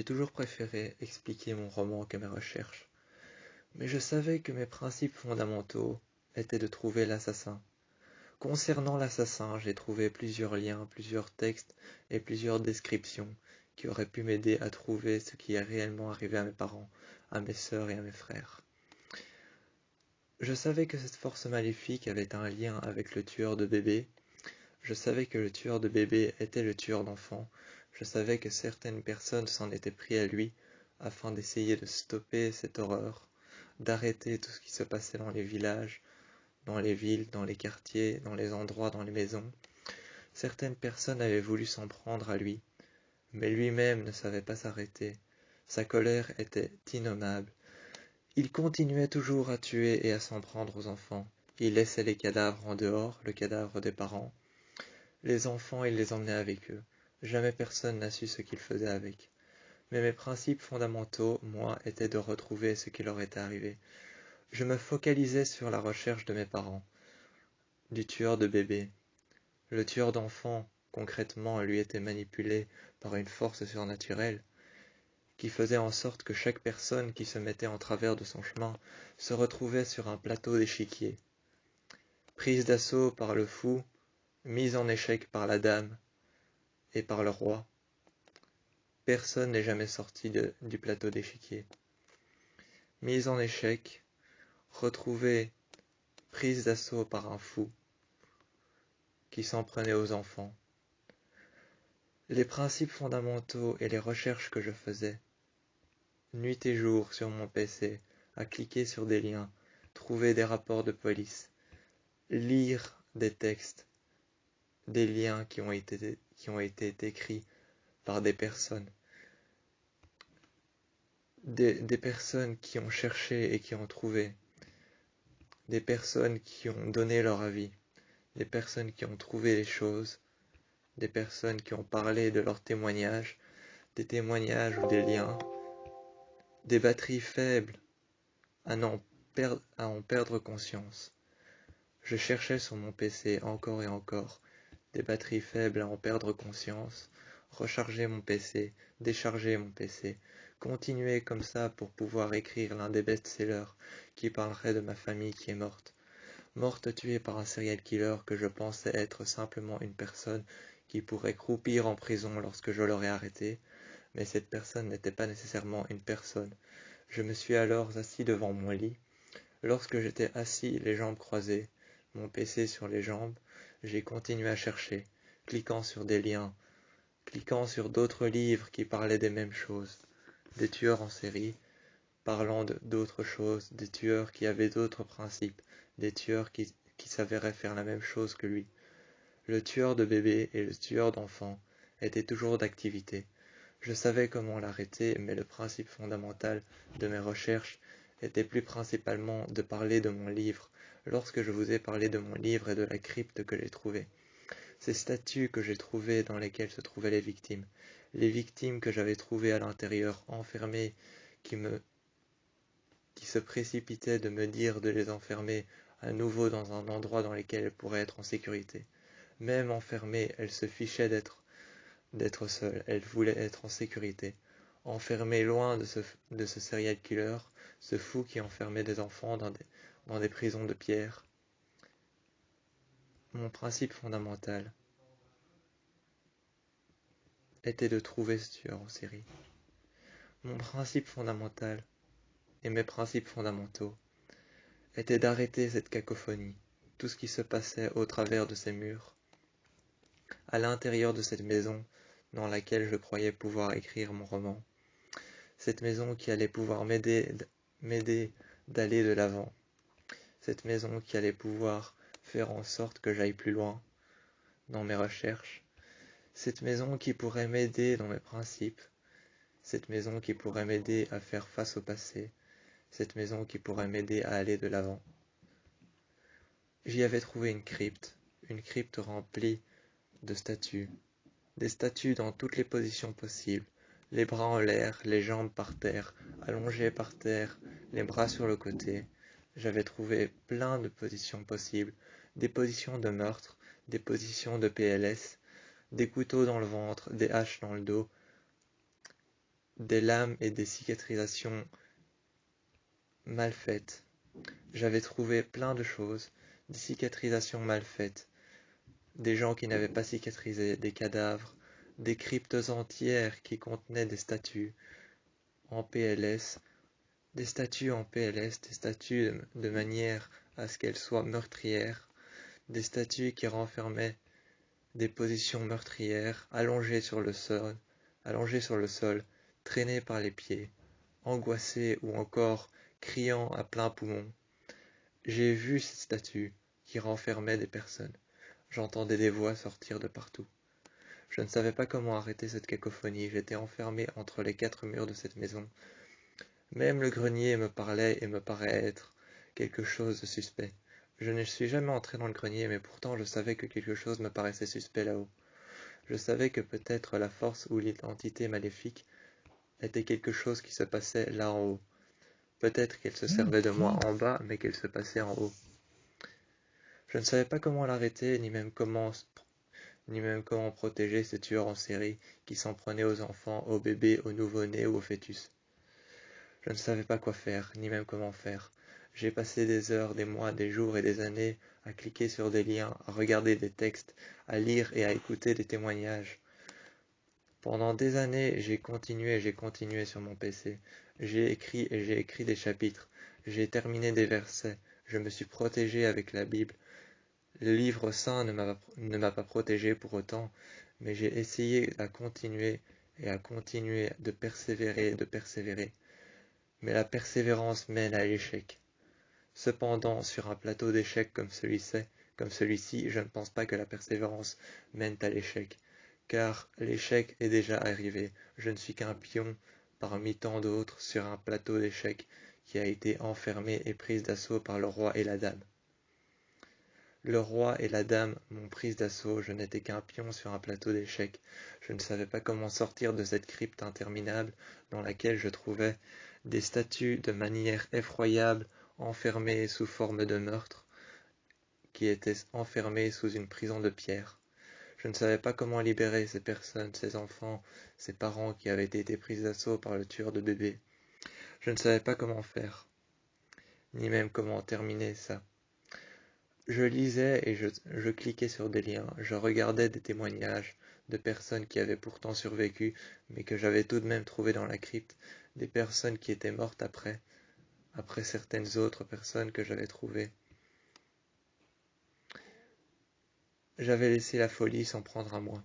toujours préféré expliquer mon roman que mes recherches, mais je savais que mes principes fondamentaux étaient de trouver l'assassin. Concernant l'assassin, j'ai trouvé plusieurs liens, plusieurs textes et plusieurs descriptions qui auraient pu m'aider à trouver ce qui est réellement arrivé à mes parents, à mes sœurs et à mes frères. Je savais que cette force maléfique avait un lien avec le tueur de bébés. Je savais que le tueur de bébés était le tueur d'enfants. Je savais que certaines personnes s'en étaient pris à lui afin d'essayer de stopper cette horreur, d'arrêter tout ce qui se passait dans les villages, dans les villes, dans les quartiers, dans les endroits, dans les maisons. Certaines personnes avaient voulu s'en prendre à lui, mais lui-même ne savait pas s'arrêter. Sa colère était innommable. Il continuait toujours à tuer et à s'en prendre aux enfants. Il laissait les cadavres en dehors, le cadavre des parents. Les enfants, il les emmenait avec eux. Jamais personne n'a su ce qu'il faisait avec. Mais mes principes fondamentaux, moi, étaient de retrouver ce qui leur était arrivé. Je me focalisais sur la recherche de mes parents, du tueur de bébés. Le tueur d'enfants, concrètement, lui était manipulé par une force surnaturelle qui faisait en sorte que chaque personne qui se mettait en travers de son chemin se retrouvait sur un plateau d'échiquier. Prise d'assaut par le fou, mise en échec par la dame et par le roi, personne n'est jamais sorti du plateau d'échiquier. Mise en échec, retrouvée, prise d'assaut par un fou qui s'en prenait aux enfants. Les principes fondamentaux et les recherches que je faisais, nuit et jour sur mon PC, à cliquer sur des liens, trouver des rapports de police, lire des textes, des liens qui ont été écrits par des personnes, des personnes qui ont cherché et qui ont trouvé, des personnes qui ont donné leur avis, des personnes qui ont trouvé les choses, des personnes qui ont parlé de leurs témoignages, des témoignages ou des liens, des batteries faibles à en perdre conscience. Je cherchais sur mon PC encore et encore des batteries faibles à en perdre conscience, recharger mon PC, décharger mon PC, continuer comme ça pour pouvoir écrire l'un des best-sellers qui parlerait de ma famille qui est morte tuée par un serial killer que je pensais être simplement une personne qui pourrait croupir en prison lorsque je l'aurais arrêté, mais cette personne n'était pas nécessairement une personne. Je me suis alors assis devant mon lit. Lorsque j'étais assis, les jambes croisées, mon PC sur les jambes, j'ai continué à chercher, cliquant sur des liens, cliquant sur d'autres livres qui parlaient des mêmes choses, des tueurs en série, parlant d'autres choses, des tueurs qui avaient d'autres principes, des tueurs qui s'avéraient faire la même chose que lui. Le tueur de bébés et le tueur d'enfants étaient toujours d'activité. Je savais comment l'arrêter, mais le principe fondamental de mes recherches était plus principalement de parler de mon livre, lorsque je vous ai parlé de mon livre et de la crypte que j'ai trouvée. Ces statues que j'ai trouvées dans lesquelles se trouvaient les victimes que j'avais trouvées à l'intérieur, enfermées, qui se précipitaient de me dire de les enfermer à nouveau dans un endroit dans lequel elles pourraient être en sécurité. Même enfermées, elles se fichaient d'être seules, elles voulaient être en sécurité. Enfermées loin de ce serial killer, ce fou qui enfermait des enfants dans des prisons de pierre. Mon principe fondamental était de trouver ce tueur en série. Mon principe fondamental et mes principes fondamentaux étaient d'arrêter cette cacophonie, tout ce qui se passait au travers de ces murs, à l'intérieur de cette maison dans laquelle je croyais pouvoir écrire mon roman. Cette maison qui allait pouvoir m'aider d'aller de l'avant. Cette maison qui allait pouvoir faire en sorte que j'aille plus loin dans mes recherches. Cette maison qui pourrait m'aider dans mes principes. Cette maison qui pourrait m'aider à faire face au passé. Cette maison qui pourrait m'aider à aller de l'avant. J'y avais trouvé une crypte remplie de statues. Des statues dans toutes les positions possibles. Les bras en l'air, les jambes par terre, allongées par terre, les bras sur le côté. J'avais trouvé plein de positions possibles, des positions de meurtre, des positions de PLS, des couteaux dans le ventre, des haches dans le dos. des lames et des cicatrisations mal faites. J'avais trouvé plein de choses, des cicatrisations mal faites, des gens qui n'avaient pas cicatrisé, des cadavres, des cryptes entières qui contenaient des statues en PLS, des statues en PLS, des statues de manière à ce qu'elles soient meurtrières, des statues qui renfermaient des positions meurtrières, allongées sur le sol, traînées par les pieds, angoissées ou encore criant à plein poumon. J'ai vu cette statue qui renfermait des personnes. J'entendais des voix sortir de partout. Je ne savais pas comment arrêter cette cacophonie, j'étais enfermé entre les 4 murs de cette maison. Même le grenier me parlait et me paraît être quelque chose de suspect. Je ne suis jamais entré dans le grenier, mais pourtant je savais que quelque chose me paraissait suspect là-haut. Je savais que peut-être la force ou l'identité maléfique était quelque chose qui se passait là en haut. Peut-être qu'elle se servait de moi en bas, mais qu'elle se passait en haut. Je ne savais pas comment l'arrêter, ni même comment protéger ces tueurs en série qui s'en prenaient aux enfants, aux bébés, aux nouveau-nés ou aux fœtus. Je ne savais pas quoi faire, ni même comment faire. J'ai passé des heures, des mois, des jours et des années à cliquer sur des liens, à regarder des textes, à lire et à écouter des témoignages. Pendant des années, j'ai continué sur mon PC. J'ai écrit des chapitres. J'ai terminé des versets. Je me suis protégé avec la Bible. Le livre saint ne m'a pas protégé pour autant, mais j'ai essayé à continuer de persévérer. Mais la persévérance mène à l'échec. Cependant, sur un plateau d'échecs comme celui-ci, je ne pense pas que la persévérance mène à l'échec, car l'échec est déjà arrivé. Je ne suis qu'un pion parmi tant d'autres sur un plateau d'échecs qui a été enfermé et pris d'assaut par le roi et la dame. Le roi et la dame m'ont prise d'assaut, je n'étais qu'un pion sur un plateau d'échecs. Je ne savais pas comment sortir de cette crypte interminable dans laquelle je trouvais des statues de manière effroyable enfermées sous forme de meurtre, qui étaient enfermées sous une prison de pierre. Je ne savais pas comment libérer ces personnes, ces enfants, ces parents qui avaient été pris d'assaut par le tueur de bébés. Je ne savais pas comment faire, ni même comment terminer ça. Je lisais et je cliquais sur des liens, je regardais des témoignages de personnes qui avaient pourtant survécu, mais que j'avais tout de même trouvé dans la crypte, des personnes qui étaient mortes après certaines autres personnes que j'avais trouvées. J'avais laissé la folie s'en prendre à moi.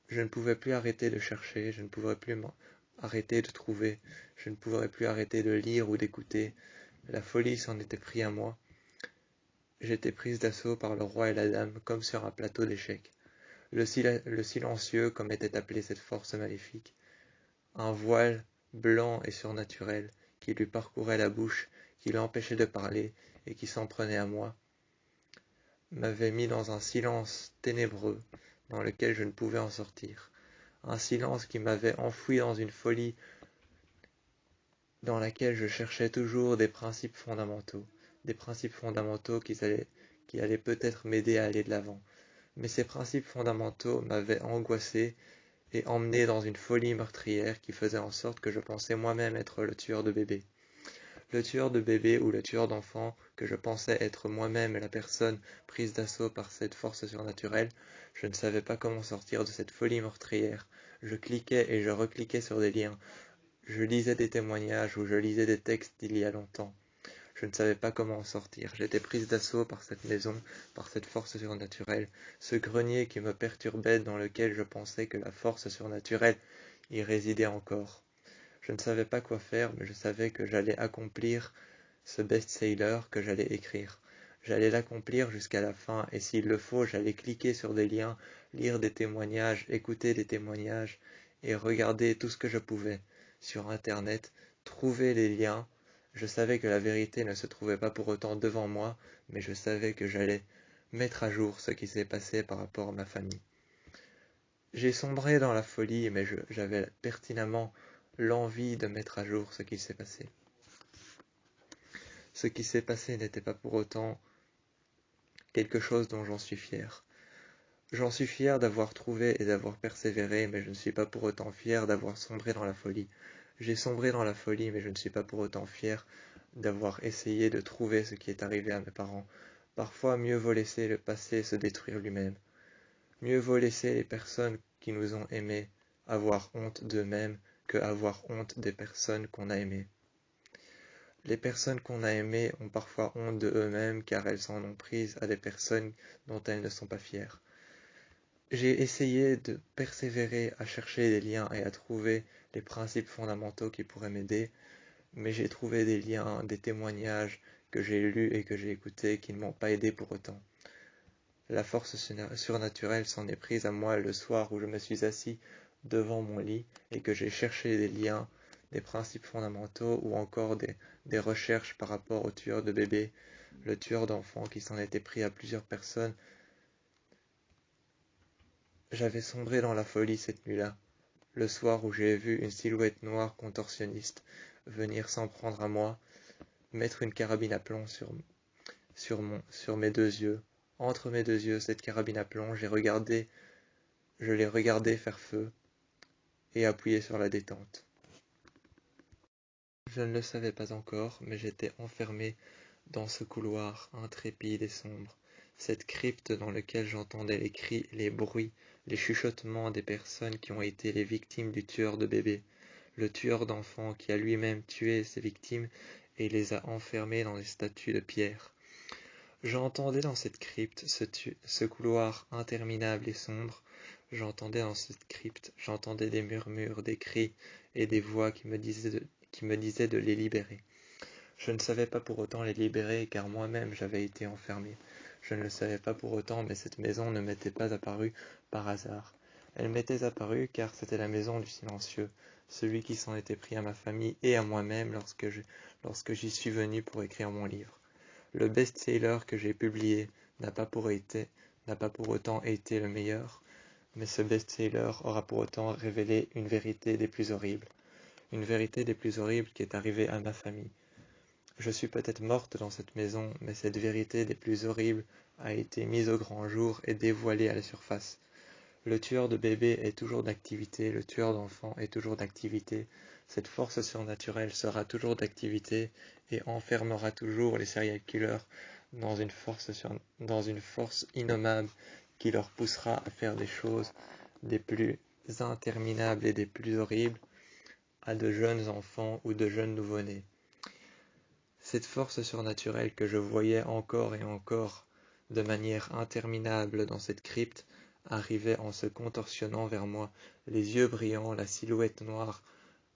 Je ne pouvais plus arrêter de chercher, je ne pouvais plus arrêter de trouver, je ne pouvais plus arrêter de lire ou d'écouter. La folie s'en était pris à moi. J'étais prise d'assaut par le roi et la dame, comme sur un plateau d'échecs. Le silencieux, comme était appelée cette force maléfique, un voile blanc et surnaturel qui lui parcourait la bouche, qui l'empêchait de parler et qui s'en prenait à moi, m'avait mis dans un silence ténébreux dans lequel je ne pouvais en sortir, un silence qui m'avait enfoui dans une folie dans laquelle je cherchais toujours des principes fondamentaux qui allaient peut-être m'aider à aller de l'avant. Mais ces principes fondamentaux m'avaient angoissé et emmené dans une folie meurtrière qui faisait en sorte que je pensais moi-même être le tueur de bébés. Le tueur de bébés ou le tueur d'enfants, que je pensais être moi-même la personne prise d'assaut par cette force surnaturelle, je ne savais pas comment sortir de cette folie meurtrière. Je cliquais et je recliquais sur des liens. Je lisais des témoignages ou je lisais des textes d'il y a longtemps. Je ne savais pas comment en sortir. J'étais prise d'assaut par cette maison, par cette force surnaturelle, ce grenier qui me perturbait dans lequel je pensais que la force surnaturelle y résidait encore. Je ne savais pas quoi faire, mais je savais que j'allais accomplir ce best-seller que j'allais écrire. J'allais l'accomplir jusqu'à la fin, et s'il le faut, j'allais cliquer sur des liens, lire des témoignages, écouter des témoignages, et regarder tout ce que je pouvais sur Internet, trouver les liens. Je savais que la vérité ne se trouvait pas pour autant devant moi, mais je savais que j'allais mettre à jour ce qui s'est passé par rapport à ma famille. J'ai sombré dans la folie, mais j'avais pertinemment l'envie de mettre à jour ce qui s'est passé. Ce qui s'est passé n'était pas pour autant quelque chose dont j'en suis fier. J'en suis fier d'avoir trouvé et d'avoir persévéré, mais je ne suis pas pour autant fier d'avoir sombré dans la folie. J'ai sombré dans la folie, mais je ne suis pas pour autant fier d'avoir essayé de trouver ce qui est arrivé à mes parents. Parfois, mieux vaut laisser le passé se détruire lui-même. Mieux vaut laisser les personnes qui nous ont aimés avoir honte d'eux-mêmes que avoir honte des personnes qu'on a aimées. Les personnes qu'on a aimées ont parfois honte de eux-mêmes car elles s'en ont prises à des personnes dont elles ne sont pas fières. J'ai essayé de persévérer à chercher des liens et à trouver les principes fondamentaux qui pourraient m'aider, mais j'ai trouvé des liens, des témoignages que j'ai lus et que j'ai écoutés qui ne m'ont pas aidé pour autant. La force surnaturelle s'en est prise à moi le soir où je me suis assis devant mon lit et que j'ai cherché des liens, des principes fondamentaux ou encore des recherches par rapport au tueur de bébés, le tueur d'enfants qui s'en était pris à plusieurs personnes. J'avais sombré dans la folie cette nuit-là, le soir où j'ai vu une silhouette noire contorsionniste venir s'en prendre à moi, mettre une carabine à plomb sur mes deux yeux. Entre mes deux yeux, cette carabine à plomb, je l'ai regardé faire feu et appuyer sur la détente. Je ne le savais pas encore, mais j'étais enfermé dans ce couloir intrépide et sombre, cette crypte dans laquelle j'entendais les cris, les bruits, les chuchotements des personnes qui ont été les victimes du tueur de bébés, le tueur d'enfants qui a lui-même tué ses victimes et les a enfermées dans des statues de pierre. J'entendais dans cette crypte, ce couloir interminable et sombre, j'entendais dans cette crypte, j'entendais des murmures, des cris et des voix qui me disaient de les libérer. Je ne savais pas pour autant les libérer car moi-même j'avais été enfermé. Je ne le savais pas pour autant, mais cette maison ne m'était pas apparue par hasard. Elle m'était apparue car c'était la maison du silencieux, celui qui s'en était pris à ma famille et à moi-même lorsque j'y suis venu pour écrire mon livre. Le best-seller que j'ai publié n'a pas pour autant été le meilleur, mais ce best-seller aura pour autant révélé une vérité des plus horribles. Une vérité des plus horribles qui est arrivée à ma famille. Je suis peut-être morte dans cette maison, mais cette vérité des plus horribles a été mise au grand jour et dévoilée à la surface. Le tueur de bébés est toujours d'activité, le tueur d'enfants est toujours d'activité, cette force surnaturelle sera toujours d'activité et enfermera toujours les serial killers dans une force innommable qui leur poussera à faire des choses des plus interminables et des plus horribles à de jeunes enfants ou de jeunes nouveau-nés. Cette force surnaturelle que je voyais encore et encore de manière interminable dans cette crypte arrivait en se contorsionnant vers moi, les yeux brillants, la silhouette noire,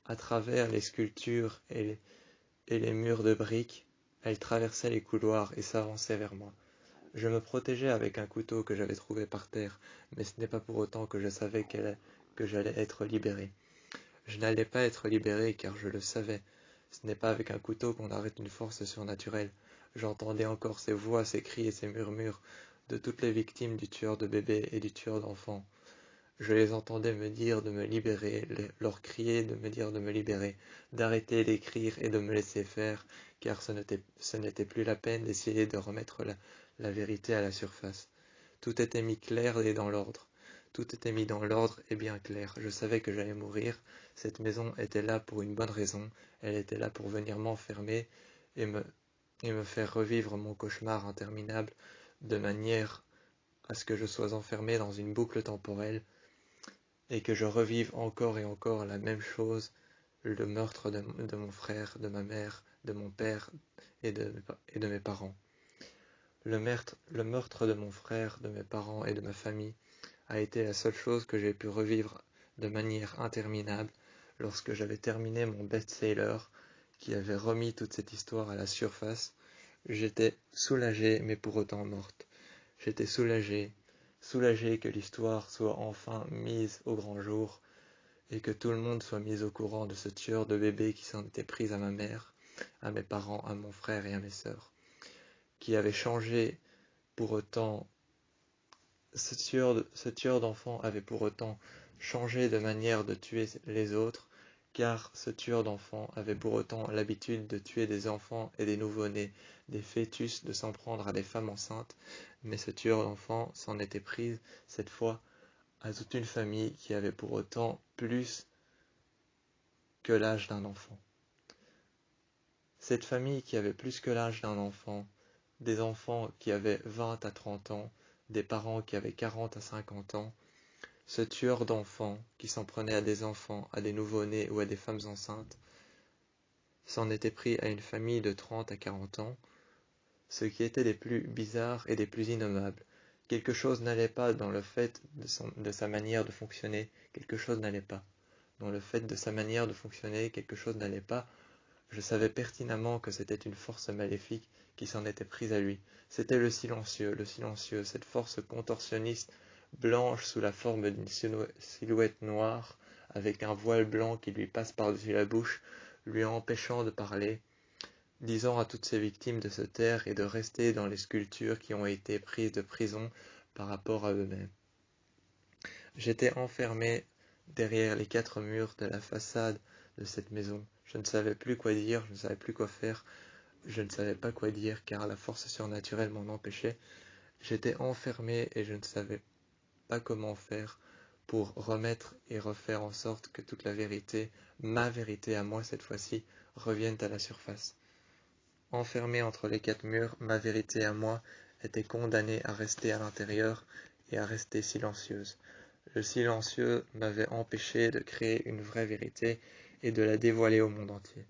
à travers les sculptures et les murs de briques, elle traversait les couloirs et s'avançait vers moi. Je me protégeais avec un couteau que j'avais trouvé par terre, mais ce n'est pas pour autant que je savais que j'allais être libéré. Je n'allais pas être libéré car je le savais. Ce n'est pas avec un couteau qu'on arrête une force surnaturelle. J'entendais encore ces voix, ces cris et ces murmures de toutes les victimes du tueur de bébés et du tueur d'enfants. Je les entendais me dire de me libérer, leur crier de me dire de me libérer, d'arrêter d'écrire et de me laisser faire, car ce n'était plus la peine d'essayer de remettre la vérité à la surface. Tout était mis clair et dans l'ordre. Tout était mis dans l'ordre et bien clair. Je savais que j'allais mourir. Cette maison était là pour une bonne raison. Elle était là pour venir m'enfermer et me faire revivre mon cauchemar interminable de manière à ce que je sois enfermé dans une boucle temporelle et que je revive encore et encore la même chose, le meurtre de mon frère, de ma mère, de mon père et de mes parents. Le meurtre de mon frère, de mes parents et de ma famille a été la seule chose que j'ai pu revivre de manière interminable lorsque j'avais terminé mon best-seller qui avait remis toute cette histoire à la surface. J'étais soulagé mais pour autant morte. J'étais soulagé que l'histoire soit enfin mise au grand jour et que tout le monde soit mis au courant de ce tueur de bébé qui s'en était pris à ma mère, à mes parents, à mon frère et à mes sœurs, qui avait changé pour autant. Ce tueur d'enfants avait pour autant changé de manière de tuer les autres, car ce tueur d'enfants avait pour autant l'habitude de tuer des enfants et des nouveau-nés, des fœtus, de s'en prendre à des femmes enceintes, mais ce tueur d'enfants s'en était pris, cette fois, à toute une famille qui avait pour autant plus que l'âge d'un enfant. Cette famille qui avait plus que l'âge d'un enfant, des enfants qui avaient 20 à 30 ans, des parents qui avaient 40 à 50 ans, ce tueur d'enfants qui s'en prenait à des enfants, à des nouveau-nés ou à des femmes enceintes, s'en était pris à une famille de 30 à 40 ans, ce qui était des plus bizarres et des plus innommables. Quelque chose n'allait pas dans le fait de sa manière de fonctionner, quelque chose n'allait pas. Dans le fait de sa manière de fonctionner, quelque chose n'allait pas. Je savais pertinemment que c'était une force maléfique qui s'en était prise à lui. C'était le silencieux, cette force contorsionniste, blanche sous la forme d'une silhouette noire, avec un voile blanc qui lui passe par-dessus la bouche, lui empêchant de parler, disant à toutes ses victimes de se taire et de rester dans les sculptures qui ont été prises de prison par rapport à eux-mêmes. J'étais enfermé derrière les 4 murs de la façade de cette maison. Je ne savais plus quoi dire, je ne savais plus quoi faire, je ne savais pas quoi dire car la force surnaturelle m'en empêchait. J'étais enfermé et je ne savais pas comment faire pour remettre et refaire en sorte que toute la vérité, ma vérité à moi cette fois-ci, revienne à la surface. Enfermé entre les 4 murs, ma vérité à moi était condamnée à rester à l'intérieur et à rester silencieuse. Le silencieux m'avait empêché de créer une vraie vérité et de la dévoiler au monde entier.